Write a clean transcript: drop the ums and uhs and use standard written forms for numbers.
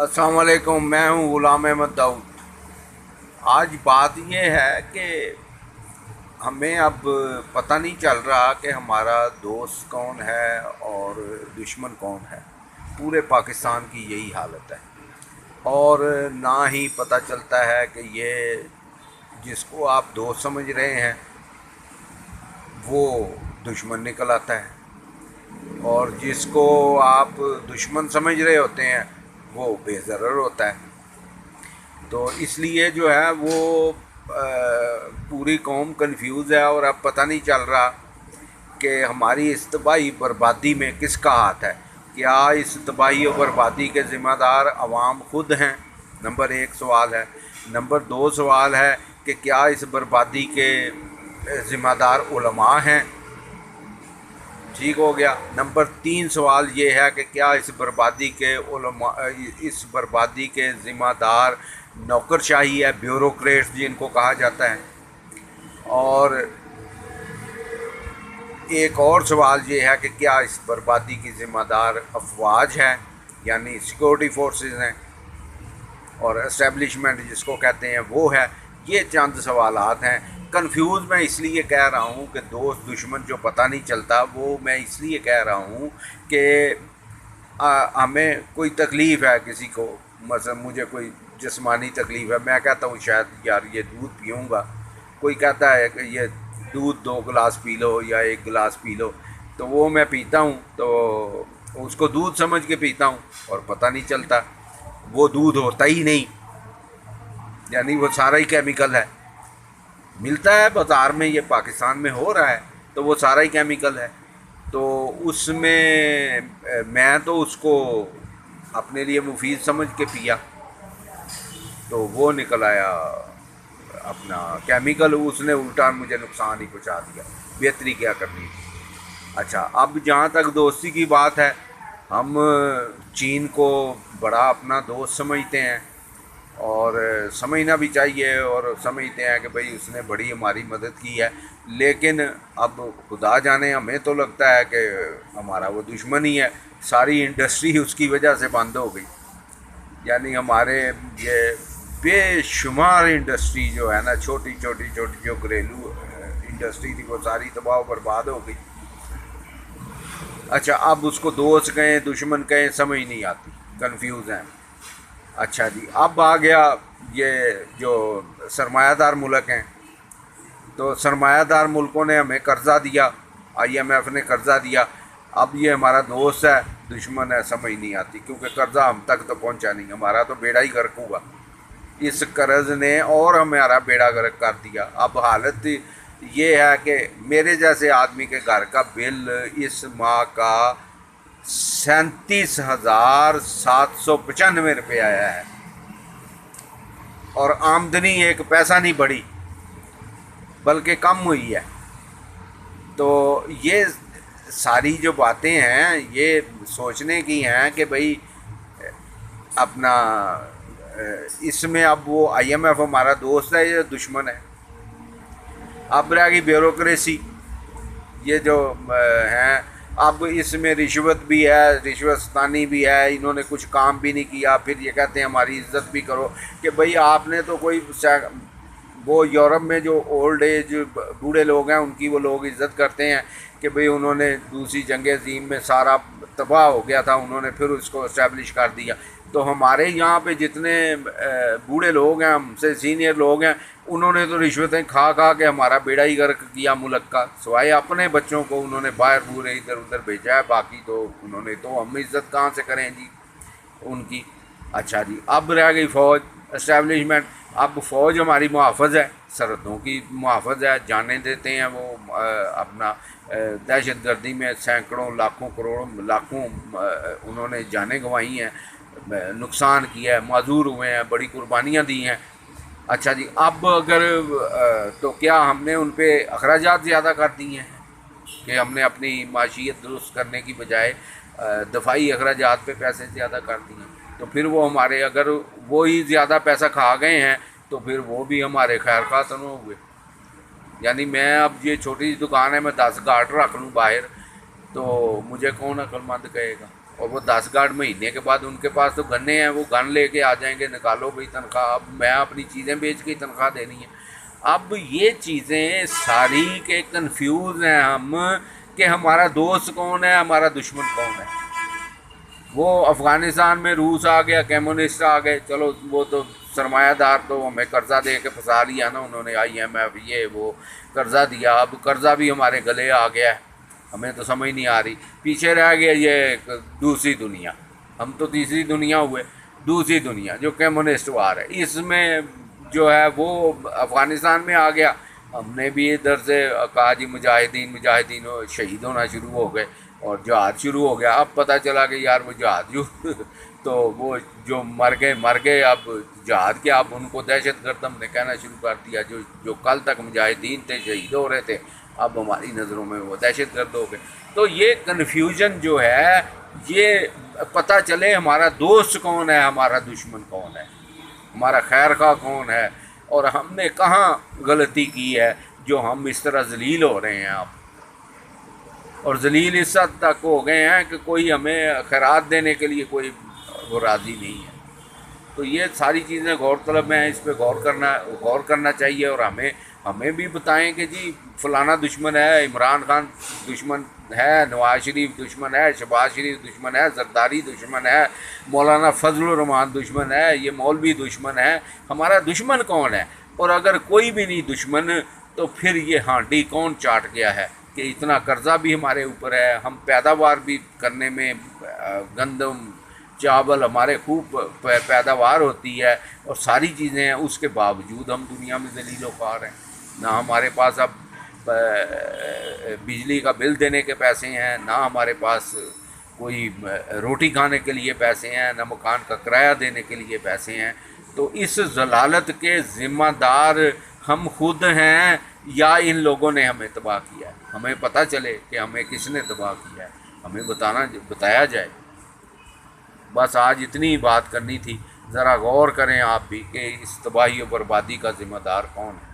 अस्सलाम वालेकुम। मैं हूँ ग़ुलाम अहमद दाऊद। आज बात ये है कि हमें अब पता नहीं चल रहा कि हमारा दोस्त कौन है और दुश्मन कौन है। पूरे पाकिस्तान की यही हालत है। और ना ही पता चलता है कि ये जिसको आप दोस्त समझ रहे हैं वो दुश्मन निकल आता है, और जिसको आप दुश्मन समझ रहे होते हैं वो बेज़रर होता है। तो इसलिए जो है वो पूरी कौम कंफ्यूज है, और अब पता नहीं चल रहा कि हमारी इस तबाही बर्बादी में किसका हाथ है। क्या इस तबाही और बर्बादी के ज़िम्मेदार अवाम खुद हैं? नंबर एक सवाल है। नंबर दो सवाल है कि क्या इस बर्बादी के ज़िम्मेदार उलमा हैं? ठीक हो गया। नंबर तीन सवाल ये है कि क्या इस बर्बादी के ज़िम्मेदार नौकरशाही है, ब्यूरोक्रेट्स जिनको कहा जाता है। और एक और सवाल ये है कि क्या इस बर्बादी की ज़िम्मेदार अफवाज है, यानी सिक्योरिटी फोर्सेस हैं, और एस्टेब्लिशमेंट जिसको कहते हैं वो है। ये चंद सवालात हैं। कंफ्यूज मैं इसलिए कह रहा हूँ कि दोस्त दुश्मन जो पता नहीं चलता, वो मैं इसलिए कह रहा हूँ कि हमें कोई तकलीफ़ है किसी को, मतलब मुझे कोई जिस्मानी तकलीफ़ है, मैं कहता हूँ शायद यार ये दूध पीऊँगा, कोई कहता है कि ये दूध 2 गिलास पी लो या 1 गिलास पी लो, तो वो मैं पीता हूँ, तो उसको दूध समझ के पीता हूँ और पता नहीं चलता वो दूध होता ही नहीं, यानी वो सारा ही केमिकल है। मिलता है बाज़ार में, ये पाकिस्तान में हो रहा है, तो वो सारा ही केमिकल है। तो उसमें मैं तो उसको अपने लिए मुफीद समझ के पिया, तो वो निकल आया अपना केमिकल, उसने उल्टा मुझे नुकसान ही पहुंचा दिया। बेहतरी क्या करनी थी। अच्छा, अब जहाँ तक दोस्ती की बात है, हम चीन को बड़ा अपना दोस्त समझते हैं, और समझना भी चाहिए, और समझते हैं कि भाई उसने बड़ी हमारी मदद की है। लेकिन अब खुदा जाने, हमें तो लगता है कि हमारा वो दुश्मन ही है। सारी इंडस्ट्री उसकी वजह से बंद हो गई, यानी हमारे ये बेशुमार इंडस्ट्री जो है ना, छोटी छोटी छोटी जो घरेलू इंडस्ट्री थी, वो सारी तबाह बर्बाद हो गई। अच्छा, अब उसको दोस्त कहें दुश्मन कहें समझ नहीं आती, कंफ्यूज हैं। अच्छा जी, अब आ गया ये जो सरमायादार मुल्क हैं। तो सरमायादार मुल्कों ने हमें कर्ज़ा दिया, IMF ने कर्ज़ा दिया। अब ये हमारा दोस्त है दुश्मन है समझ नहीं आती, क्योंकि कर्ज़ा हम तक तो पहुंचा नहीं, हमारा तो बेड़ा ही गर्क हुआ इस कर्ज़ ने, और हमारा बेड़ा गर्क कर दिया। अब हालत ये है कि मेरे जैसे आदमी के घर का बिल इस माह का 37,795 आया है, और आमदनी 1 पैसा नहीं बढ़ी बल्कि कम हुई है। तो ये सारी जो बातें हैं ये सोचने की हैं कि भाई अपना इसमें अब वो IMF हमारा दोस्त है या दुश्मन है। अब रह गई ब्यूरोक्रेसी, ये जो हैं, अब इसमें रिश्वत भी है, रिश्वतस्तानी भी है, इन्होंने कुछ काम भी नहीं किया, फिर ये कहते हैं हमारी इज्जत भी करो। कि भाई आपने तो कोई वो यूरोप में जो ओल्ड एज बूढ़े लोग हैं उनकी वो लोग इज़्ज़त करते हैं कि भाई उन्होंने दूसरी जंग अज़ीम में सारा तबाह हो गया था, उन्होंने फिर उसको इस्टेब्लिश कर दिया। तो हमारे यहाँ पे जितने बूढ़े लोग हैं, हमसे सीनियर लोग हैं, उन्होंने तो रिश्वतें खा खा के हमारा बेड़ा ही गर्क किया मुल्क का। सिवाय अपने बच्चों को उन्होंने बाहर पूरे इधर उधर भेजा है, बाकी तो उन्होंने, तो हम इज़्ज़त कहाँ से करें जी उनकी। अच्छा जी, अब रह गई फ़ौज, इस्टेब्लिशमेंट। अब फ़ौज हमारी मुहाफ़िज़ है, सरहदों की मुहाफ़िज़ है, जाने देते हैं वो अपना दहशत गर्दी में सैकड़ों लाखों करोड़ों लाखों उन्होंने जानें गंवाई हैं, नुकसान किया है, माजूर हुए हैं, बड़ी कुर्बानियाँ दी हैं। अच्छा जी, अब अगर तो क्या हमने उन पर अखराजात ज़्यादा कर दिए हैं कि हमने अपनी माशियत दुरुस्त करने की बजाय दफाई अखराजात पे पैसे ज़्यादा कर दिए? तो फिर वो हमारे, अगर वो ही ज़्यादा पैसा खा गए हैं तो फिर वो भी हमारे खैर खा तो हो हुए। यानी मैं अब ये छोटी सी दुकान है, मैं 10 गार्ड रख लूँ बाहर, तो मुझे कौन अक्लमंद कहेगा? اور وہ 10 مہینے کے بعد ان کے پاس تو گنے ہیں، وہ گن لے کے آ جائیں گے، نکالو بھائی تنخواہ، اب میں اپنی چیزیں بیچ کے تنخواہ دینی ہے۔ اب یہ چیزیں ساری کے کنفیوز ہیں ہم کہ ہمارا دوست کون ہے، ہمارا دشمن کون ہے۔ وہ افغانستان میں روس آ گیا، کمیونسٹ آ گئے، چلو وہ تو سرمایہ دار تو ہمیں قرضہ دے کے پھنسا لیا نا انہوں نے، IMF یہ وہ قرضہ دیا، اب قرضہ بھی ہمارے گلے آ گیا ہے، ہمیں تو سمجھ نہیں آ رہی۔ پیچھے رہ گیا یہ دوسری دنیا، ہم تو تیسری دنیا ہوئے، دوسری دنیا جو کمیونسٹ وار ہے، اس میں جو ہے وہ افغانستان میں آ گیا، ہم نے بھی ادھر سے کہا جی مجاہدین شہید ہونا شروع ہو گئے اور جہاد شروع ہو گیا۔ اب پتہ چلا کہ یار وہ جہاد جو تو وہ جو مر گئے، اب جہاد کیا، اب ان کو دہشت گرد ہم نے کہنا شروع کر دیا۔ جو کل تک مجاہدین تھے، شہید ہو رہے تھے، اب ہماری نظروں میں وہ دہشت گرد ہو گئے۔ تو یہ کنفیوژن جو ہے، یہ پتہ چلے ہمارا دوست کون ہے، ہمارا دشمن کون ہے، ہمارا خیر خواہ کون ہے، اور ہم نے کہاں غلطی کی ہے جو ہم اس طرح ذلیل ہو رہے ہیں اب، اور ذلیل اس حد تک ہو گئے ہیں کہ کوئی ہمیں خیرات دینے کے لیے کوئی وہ راضی نہیں ہے۔ تو یہ ساری چیزیں غور طلب ہیں، اس پہ غور کرنا چاہیے، اور ہمیں بھی بتائیں کہ جی فلانا دشمن ہے، عمران خان دشمن ہے، نواز شریف دشمن ہے، شہباز شریف دشمن ہے، زرداری دشمن ہے، مولانا فضل الرحمان دشمن ہے، یہ مولوی دشمن ہے، ہمارا دشمن کون ہے؟ اور اگر کوئی بھی نہیں دشمن تو پھر یہ ہانڈی کون چاٹ گیا ہے کہ اتنا قرضہ بھی ہمارے اوپر ہے، ہم پیداوار بھی کرنے میں گندم چاول ہمارے خوب پیداوار ہوتی ہے اور ساری چیزیں ہیں، اس کے باوجود ہم دنیا میں ذلیل و خوار ہیں۔ نہ ہمارے پاس اب بجلی کا بل دینے کے پیسے ہیں، نہ ہمارے پاس کوئی روٹی کھانے کے لیے پیسے ہیں، نہ مکان کا کرایہ دینے کے لیے پیسے ہیں۔ تو اس ضلالت کے ذمہ دار ہم خود ہیں یا ان لوگوں نے ہمیں تباہ کیا ہے؟ ہمیں پتہ چلے کہ ہمیں کس نے تباہ کیا ہے، ہمیں بتایا جائے۔ بس آج اتنی بات کرنی تھی، ذرا غور کریں آپ بھی کہ اس تباہی و بربادی کا ذمہ دار کون ہے۔